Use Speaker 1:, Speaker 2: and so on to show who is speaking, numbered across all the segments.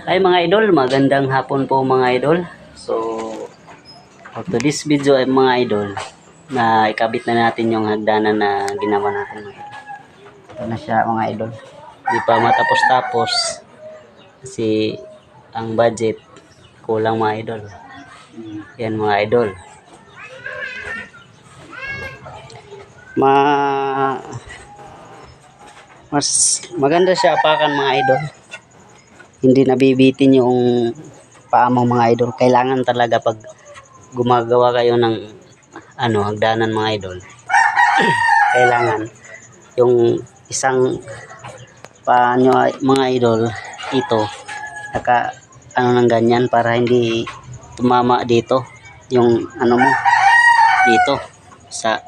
Speaker 1: Ay mga idol, magandang hapon po mga idol. So, for today's video ay mga idol, na ikabit na natin yung hagdanan na ginawa natin mga idol. Ito na siya mga idol. Hindi pa matapos-tapos kasi ang budget kulang mga idol. Yan mga idol. Mas maganda siya apakan mga idol. Hindi nabibitin yung paa mo mga idol. Kailangan talaga pag gumagawa kayo ng hagdanan mga idol, kailangan yung isang paa nyo mga idol ito naka ng ganyan para hindi tumama dito yung mo dito sa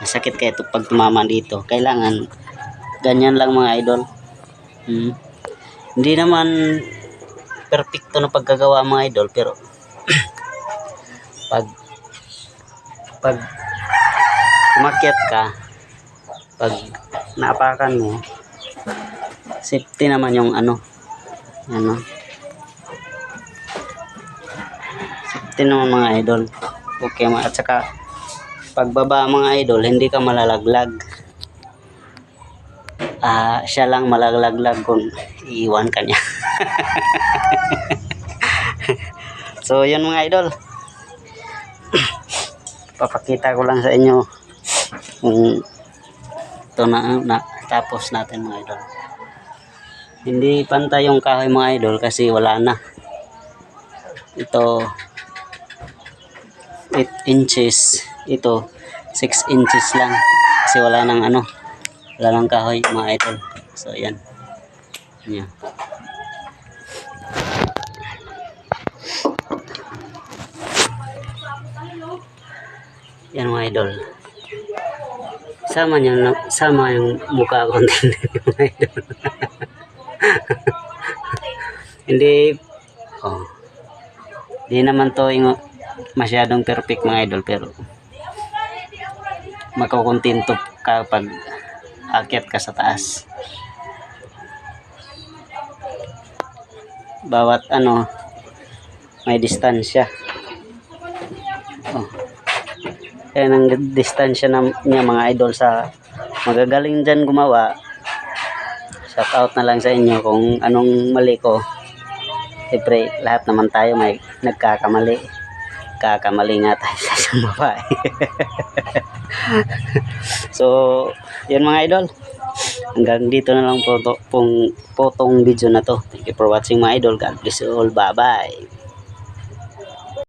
Speaker 1: masakit kayo pag tumama dito. Kailangan ganyan lang mga idol. Hindi naman perfecto na pagkagawa mga idol, pero pag umakyat ka, pag naapakan mo, safety naman yung safety naman mga idol. Okay, at saka pagbaba mga idol, hindi ka malalaglag. Siya lang malalaglag kung iiwan ka niya. So yun mga idol, papakita ko lang sa inyo kung ito na tapos natin mga idol. Hindi pantay yung kahoy mga idol kasi wala na. Ito 8 inches, ito 6 inches lang kasi wala nang wala nang kahoy mga idol. So yan. Yan. Yan mga idol. Sama yung mukha ko mga idol. Hindi hindi naman to masyadong perfect mga idol, pero makukontento ka pag akyat ka sa taas. Bawat may distansya. Kaya ang distansya niya mga idol sa magagaling dyan gumawa. Shout out na lang sa inyo kung anong mali ko. Siyempre lahat naman tayo may nagkakamali. Kakamali nga tayo sa isang babae. So yun mga idol, hanggang dito na lang po tong video na to. Thank you for watching mga idol. God bless you all. Bye bye.